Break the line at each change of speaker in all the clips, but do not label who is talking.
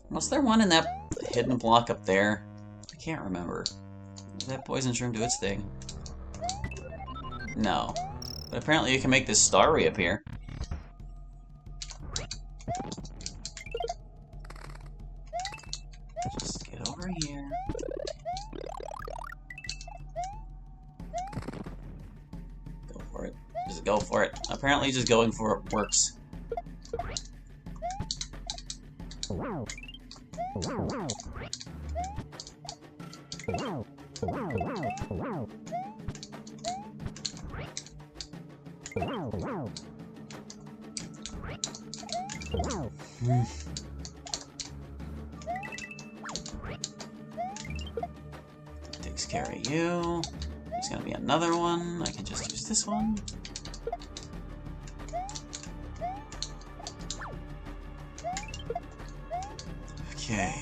Was there one in that hidden block up there? I can't remember. Did that poison shroom do its thing? No. But apparently you can make this star reappear. Just get over here. Go for it. Just go for it. Apparently just going for it works. Takes care of you. There's gonna be another one. I can just use this one. Okay.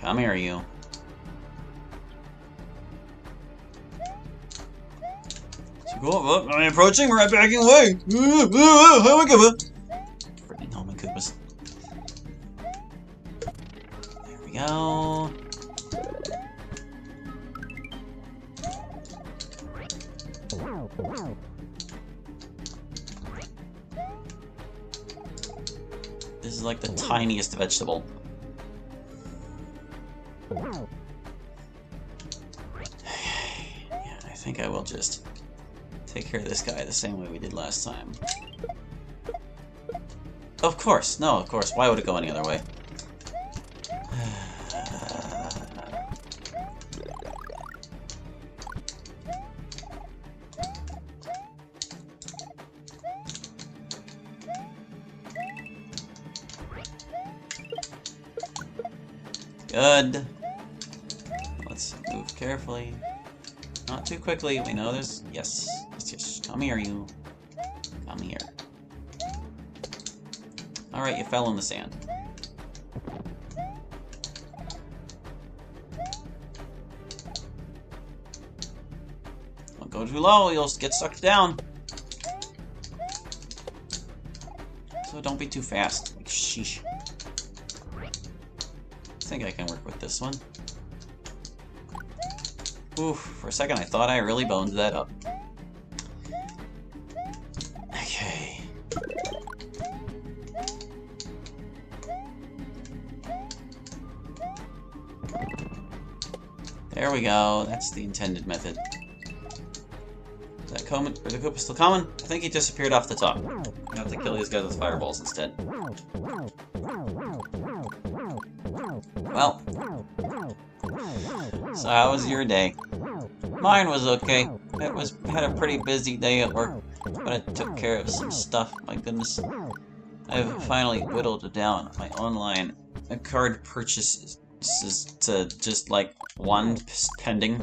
Come here, you. Go, I'm approaching, right backing away. Freaking Helmet Koopas. There we go. This is like the tiniest vegetable. Yeah, I think I will just take care of this guy the same way we did last time. Of course! No, of course. Why would it go any other way? Good. Let's move carefully. Not too quickly. We know there's... Yes. Yes. Come here, you. Come here. Alright, you fell in the sand. Don't go too low, you'll get sucked down. So don't be too fast. Like, sheesh. I think I can work with this one. Oof, for a second I thought I really boned that up. Okay. There we go, that's the intended method. Is that coming? Or the Koopa still coming? I think he disappeared off the top. I have to kill these guys with fireballs instead. Well, so how was your day? Mine was okay. Had a pretty busy day at work, but I took care of some stuff. My goodness, I've finally whittled down my online card purchases to just like one pending,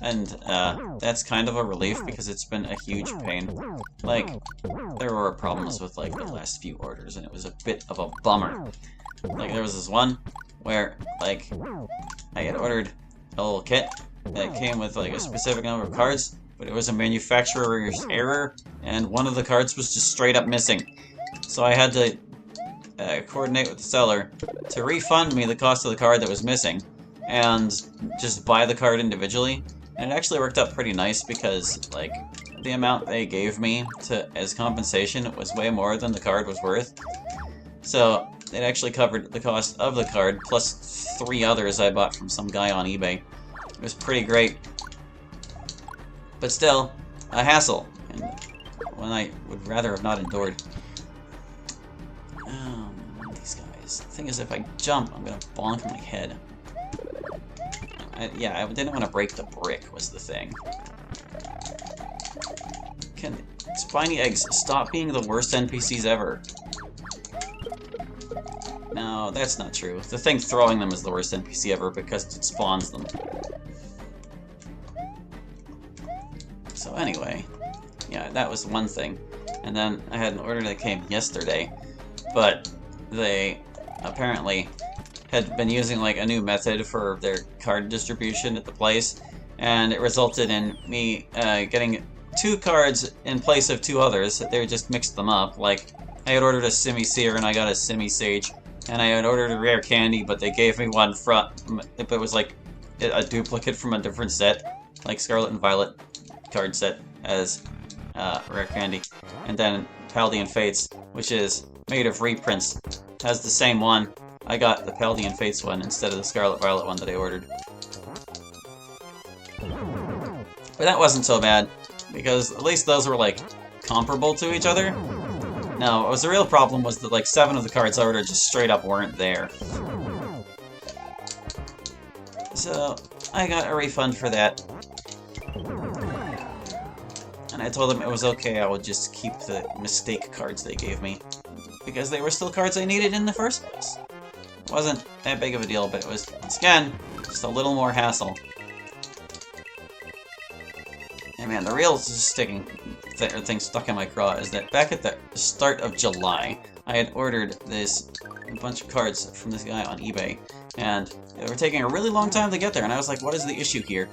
and that's kind of a relief because it's been a huge pain. Like, there were problems with like the last few orders, and it was a bit of a bummer. Like, there was this one where, like, I had ordered a little kit that came with, like, a specific number of cards, but it was a manufacturer's error, and one of the cards was just straight up missing. So I had to coordinate with the seller to refund me the cost of the card that was missing, and just buy the card individually. And it actually worked out pretty nice because, like, the amount they gave me as compensation was way more than the card was worth. So it actually covered the cost of the card, plus 3 others I bought from some guy on eBay. It was pretty great. But still, a hassle, and one I would rather have not endured. These guys. The thing is, if I jump, I'm gonna bonk my head. Yeah, I didn't want to break the brick, was the thing. Can spiny eggs stop being the worst NPCs ever? No, that's not true. The thing throwing them is the worst NPC ever because it spawns them. So anyway, yeah, that was one thing. And then I had an order that came yesterday, but they apparently had been using like a new method for their card distribution at the place, and it resulted in me getting 2 cards in place of 2 others. They just mixed them up. Like, I had ordered a Simi-Seer and I got a Simi-Sage. And I had ordered a rare candy, but they gave me one from... It was like a duplicate from a different set. Like Scarlet and Violet card set as rare candy. And then Paldean Fates, which is made of reprints, has the same one. I got the Paldean Fates one instead of the Scarlet Violet one that I ordered. But that wasn't so bad, because at least those were, like, comparable to each other. No, what was the real problem was that, like, 7 of the cards I ordered just straight up weren't there. So, I got a refund for that. And I told them it was okay, I would just keep the mistake cards they gave me. Because they were still cards I needed in the first place. It wasn't that big of a deal, but it was, once again, just a little more hassle. And man, the real thing stuck in my craw is that back at the start of July, I had ordered a bunch of cards from this guy on eBay, and they were taking a really long time to get there, and I was like, what is the issue here?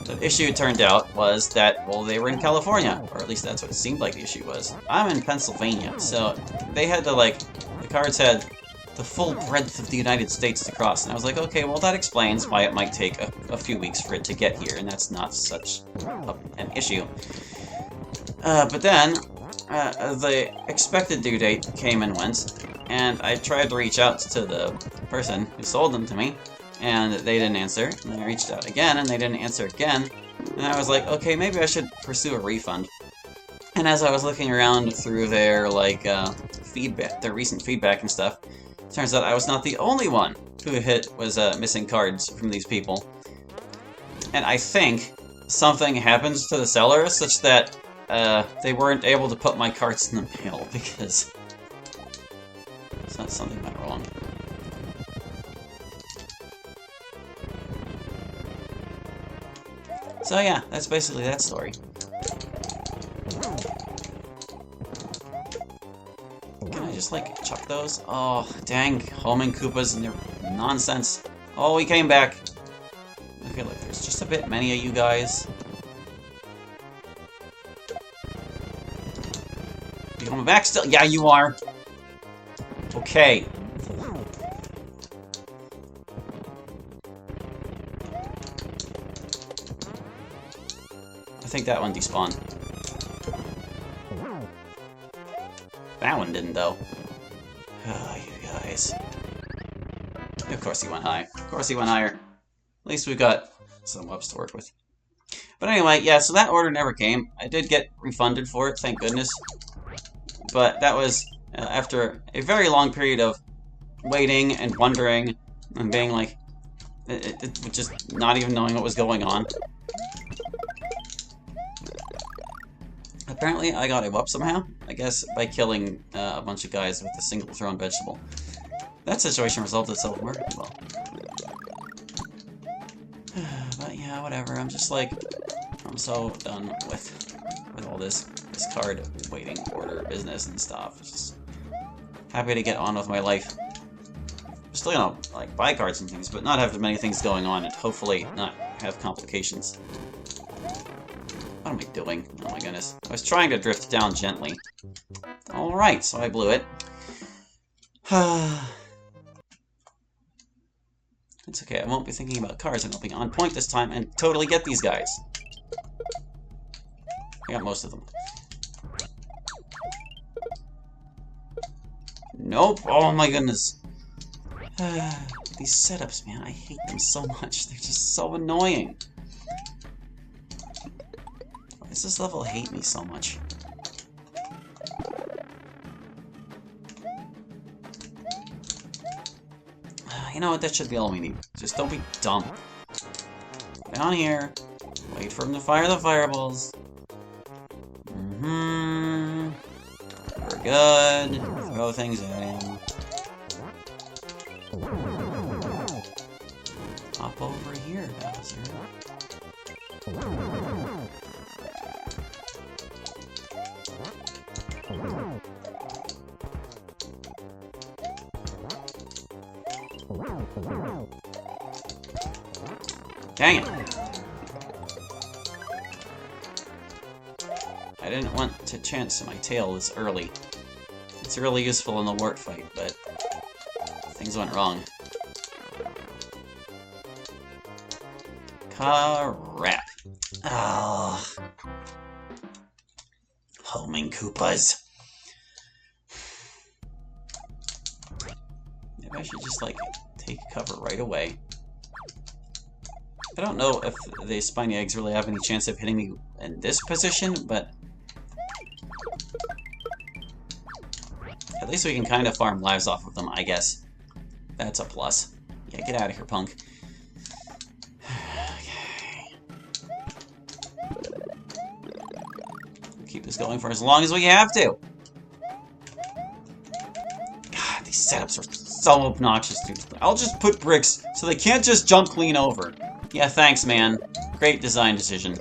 The issue, it turned out, was that, well, they were in California, or at least that's what it seemed like the issue was. I'm in Pennsylvania, so they had to, like, the cards had the full breadth of the United States to cross, and I was like, okay, well, that explains why it might take a few weeks for it to get here, and that's not such an issue. But then, the expected due date came and went, and I tried to reach out to the person who sold them to me, and they didn't answer, and I reached out again, and they didn't answer again, and I was like, okay, maybe I should pursue a refund. And as I was looking around through their, like, feedback, their recent feedback and stuff, it turns out I was not the only one who was missing cards from these people. And I think something happens to the seller such that they weren't able to put my cards in the mail because something went wrong. So yeah, that's basically that story. Can I just, like, chuck those? Oh, dang, homing Koopas and their nonsense. Oh, he came back. Okay, look, there's just a bit many of you guys. You coming back still? Yeah, you are. Okay. I think that one despawned. That one didn't, though. Oh, you guys. Of course he went high. Of course he went higher. At least we've got some ups to work with. But anyway, yeah, so that order never came. I did get refunded for it, thank goodness. But that was after a very long period of waiting and wondering and being like, just not even knowing what was going on. Apparently, I got him up somehow. I guess by killing a bunch of guys with a single thrown vegetable. That situation resolved itself remarkably well. But yeah, whatever. I'm just like, I'm so done with all this card waiting order business and stuff. Just happy to get on with my life. I'm still gonna like buy cards and things, but not have as many things going on and hopefully not have complications. What am I doing? Oh my goodness. I was trying to drift down gently. Alright, so I blew it. It's okay, I won't be thinking about cards, and I'll be on point this time and totally get these guys. I got most of them. Nope, oh my goodness. These setups, man, I hate them so much. They're just so annoying. Why does this level hate me so much? You know what, that should be all we need. Just don't be dumb. Down here. Wait for him to fire the fireballs. We're good. Throw things at him. Hop over here, Bowser. Dang it. didn't want to chance my tail this early. It's really useful in the wart fight, but things went wrong. Crap. Ah. Homing Koopas. Maybe I should just, like, take cover right away. I don't know if the spiny eggs really have any chance of hitting me in this position, but at least we can kind of farm lives off of them, I guess. That's a plus. Yeah, get out of here, punk. Okay. We'll keep this going for as long as we have to. God, these setups are so obnoxious, dude. I'll just put bricks so they can't just jump clean over. Yeah, thanks, man. Great design decision.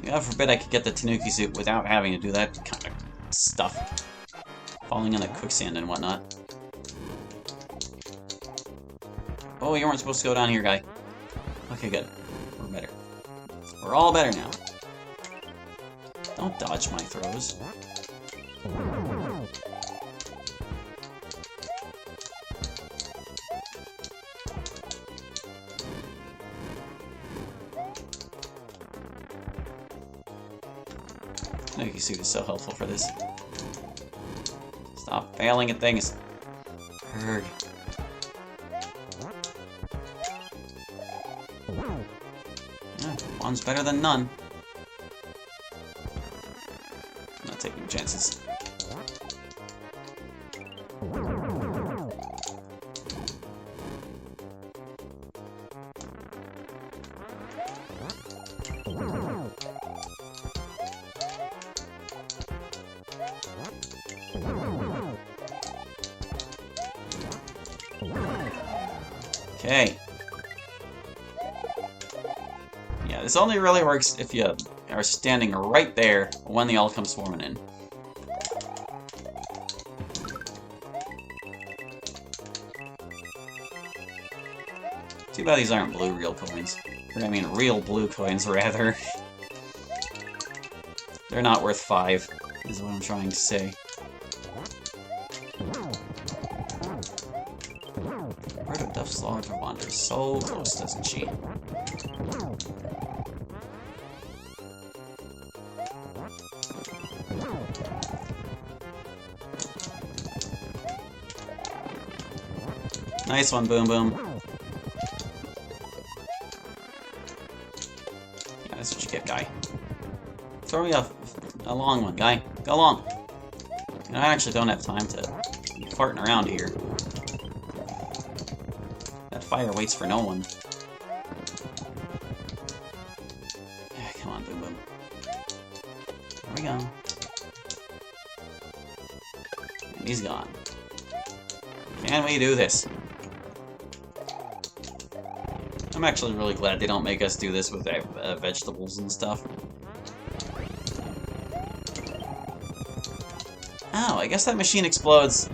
God forbid I could get the Tanuki suit without having to do that kind of stuff. Falling in the quicksand and whatnot. Oh, you weren't supposed to go down here, guy. Okay, good. We're better. We're all better now. Don't dodge my throws. Tanuki suit is so helpful for this. Stop failing at things. Erg. Yeah, one's better than none. I'm not taking chances. Okay. Yeah, this only really works if you are standing right there when they all come swarming in. Too bad these aren't blue real coins. Or, I mean, real blue coins, rather. They're not worth 5, is what I'm trying to say. Where do Duff Slaughter wander so close, doesn't she? Nice one, Boom Boom. Yeah, that's what you get, guy. Throw me a long one, guy. Go long. You know, I actually don't have time to be farting around here. That fire waits for no one. Come on, Boom Boom. There we go. And he's gone. Can we do this? I'm actually really glad they don't make us do this with vegetables and stuff. Oh, I guess that machine explodes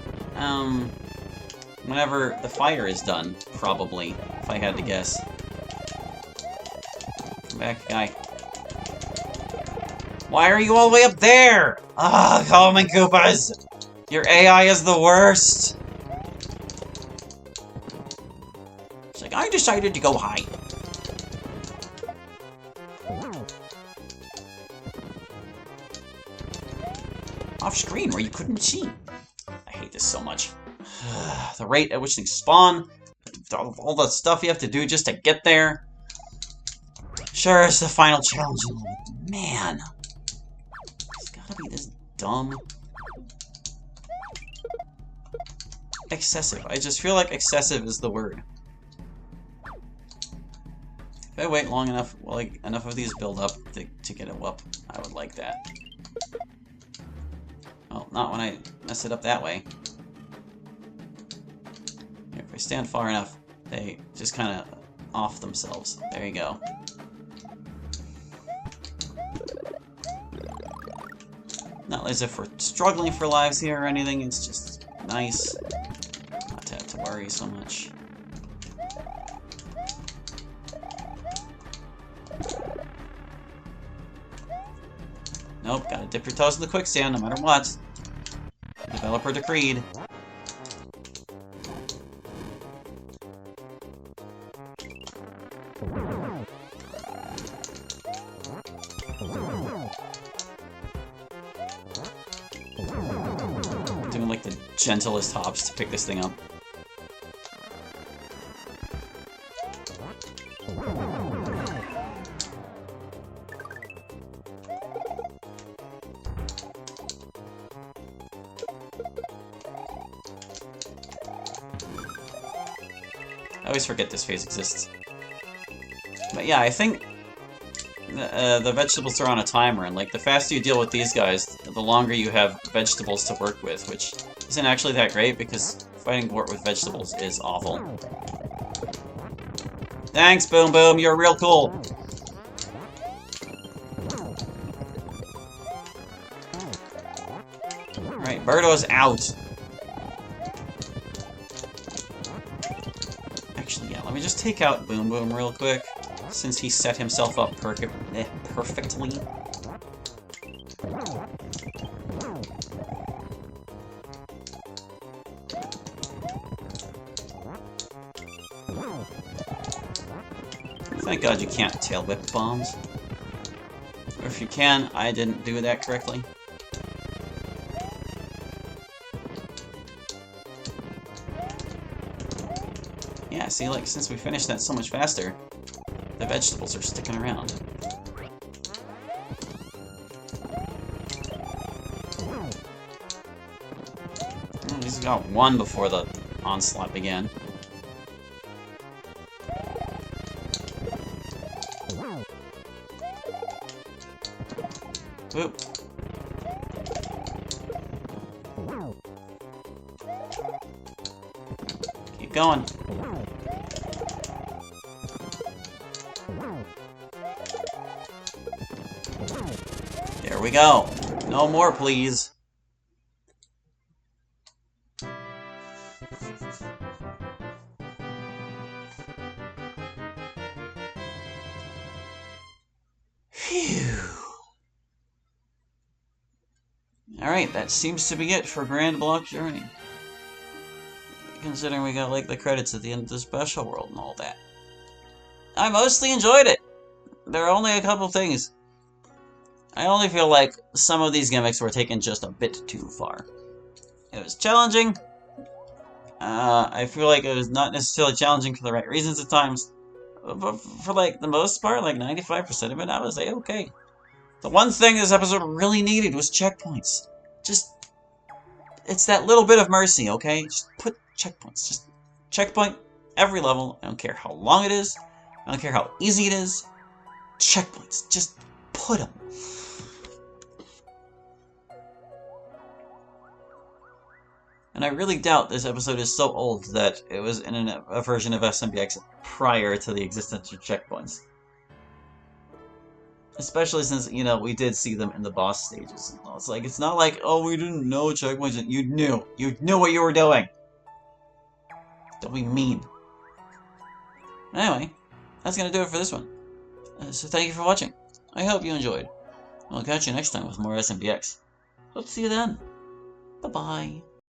whenever the fire is done, probably, if I had to guess. Come back, guy. Why are you all the way up there? Ah, Coleman Koopas! Your AI is the worst! It's like, I decided to go high. Off screen where you couldn't see. I hate this so much. The rate at which things spawn, all the stuff you have to do just to get there. Sure, it's the final challenge, but man, it's gotta be this dumb. Excessive. I just feel like excessive is the word. If I wait long enough, well, like, enough of these build up to get a whoop, I would like that. Well, not when I mess it up that way. If I stand far enough, they just kind of off themselves. There you go. Not as if we're struggling for lives here or anything, it's just nice not to have to worry so much. Nope, gotta dip your toes in the quicksand no matter what. Developer decreed. Doing like the gentlest hops to pick this thing up. I always forget this phase exists. But yeah, I think the vegetables are on a timer, and like the faster you deal with these guys, the longer you have vegetables to work with, which isn't actually that great because fighting Gort with vegetables is awful. Thanks, Boom Boom, you're real cool! Alright, Birdo's out. Actually, yeah, let me just take out Boom Boom real quick, since he set himself up perfectly. Thank God you can't tail whip bombs. Or if you can, I didn't do that correctly. Yeah, see, like, since we finished that so much faster, the vegetables are sticking around. He's got one before the onslaught began. Whoop. Keep going. There we go. No more, please. Phew. Alright, that seems to be it for Grand Block Journey. Considering we got, like, the credits at the end of the special world and all that. I mostly enjoyed it. There are only a couple things. I only feel like some of these gimmicks were taken just a bit too far. It was challenging. I feel like it was not necessarily challenging for the right reasons at times. But for, like, the most part, like 95% of it, I was A-okay. The one thing this episode really needed was checkpoints. Just... it's that little bit of mercy, okay? Just put checkpoints. Just checkpoint every level. I don't care how long it is. I don't care how easy it is. Checkpoints. Just put them. And I really doubt this episode is so old that it was in a version of SMBX prior to the existence of checkpoints. Especially since, you know, we did see them in the boss stages. It's like, it's not like, oh, we didn't know checkpoints. You knew. You knew what you were doing. Don't be mean. Anyway, that's going to do it for this one. So thank you for watching. I hope you enjoyed. I'll catch you next time with more SMBX. Hope to see you then. Bye-bye.